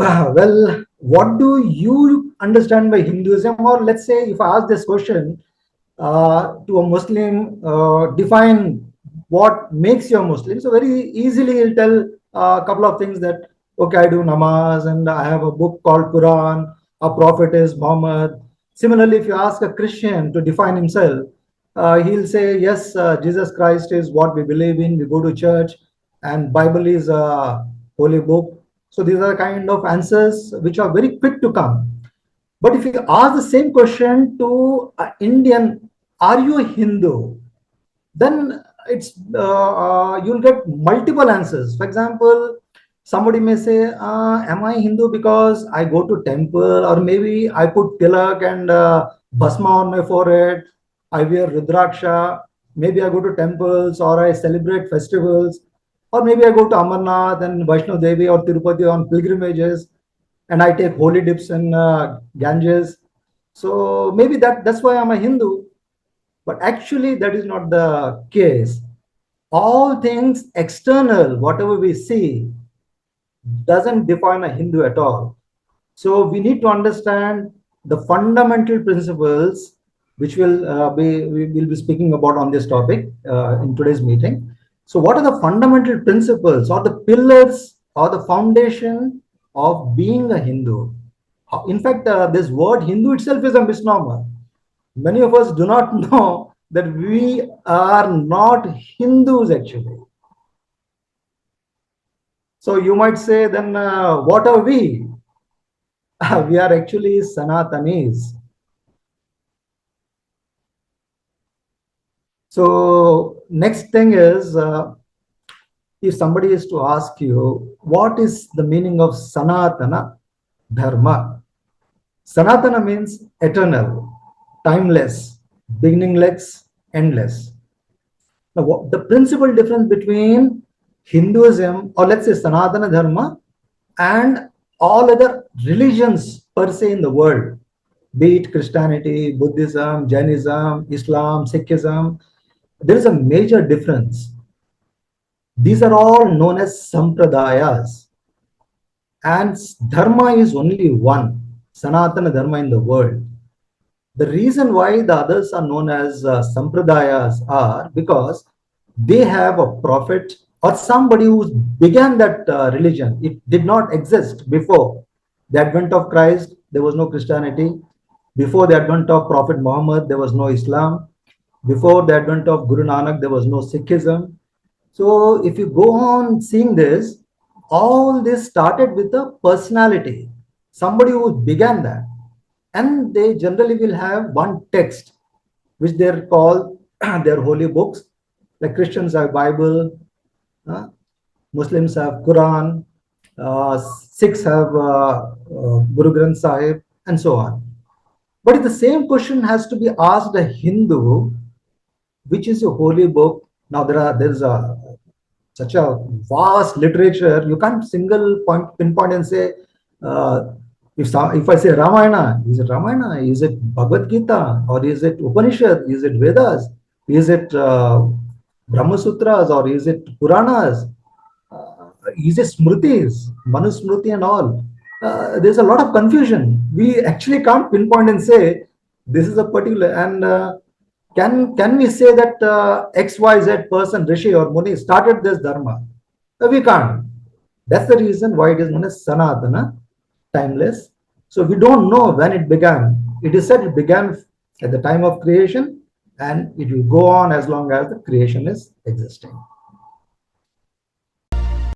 Well, what do you understand by Hinduism? Or let's say, if I ask this question to a Muslim, define what makes you a Muslim. So very easily he'll tell a couple of things that, okay, I do namaz and I have a book called Quran. Our prophet is Muhammad. Similarly, if you ask a Christian to define himself, he'll say, yes, Jesus Christ is what we believe in. We go to church, and Bible is a holy book. So these are kind of answers which are very quick to come. But if you ask the same question to an Indian, are you a Hindu? Then you'll get multiple answers. For example, somebody may say, am I Hindu because I go to temple, or maybe I put tilak and bhasma on my forehead, I wear rudraksha, maybe I go to temples or I celebrate festivals, or maybe I go to Amarnath and Vaishno Devi or Tirupati on pilgrimages, and I take holy dips in Ganges. So maybe that's why I'm a Hindu. But actually, that is not the case. All things external, whatever we see, doesn't define a Hindu at all. So we need to understand the fundamental principles, which we will be speaking about on this topic in today's meeting. So, what are the fundamental principles, or the pillars, or the foundation of being a Hindu? In fact, this word Hindu itself is a misnomer. Many of us do not know that we are not Hindus actually. So you might say, then what are we? We are actually Sanatanis. So next thing is, if somebody is to ask you, what is the meaning of Sanatana Dharma? Sanatana means eternal, timeless, beginningless, endless. Now, the principal difference between Hinduism, or let's say Sanatana Dharma, and all other religions per se in the world, be it Christianity, Buddhism, Jainism, Islam, Sikhism, there is a major difference. These are all known as sampradayas, and dharma is only one, Sanatana Dharma in the world. The reason why the others are known as sampradayas are because they have a prophet or somebody who began that religion. It did not exist before the advent of Christ. There was no Christianity. Before the advent of Prophet Muhammad, there was no Islam. Before the advent of Guru Nanak, there was no Sikhism. So if you go on seeing this, all this started with a personality, somebody who began that. And they generally will have one text, which they're called their holy books. Like Christians have Bible, Muslims have Quran, Sikhs have Guru Granth Sahib, and so on. But if the same question has to be asked a Hindu, which is a holy book? Now there's such a vast literature. You can't pinpoint and say, if I say Ramayana, is it Ramayana? Is it Bhagavad Gita? Or is it Upanishad? Is it Vedas? Is it Brahma Sutras? Or is it Puranas? Is it Smritis, Manusmriti and all? There's a lot of confusion. We actually can't pinpoint and say this is a particular, and can we say that XYZ person, Rishi or Muni, started this Dharma? We can't. That's the reason why it is known as Sanatana, timeless. So we don't know when it began. It is said it began at the time of creation, and it will go on as long as the creation is existing.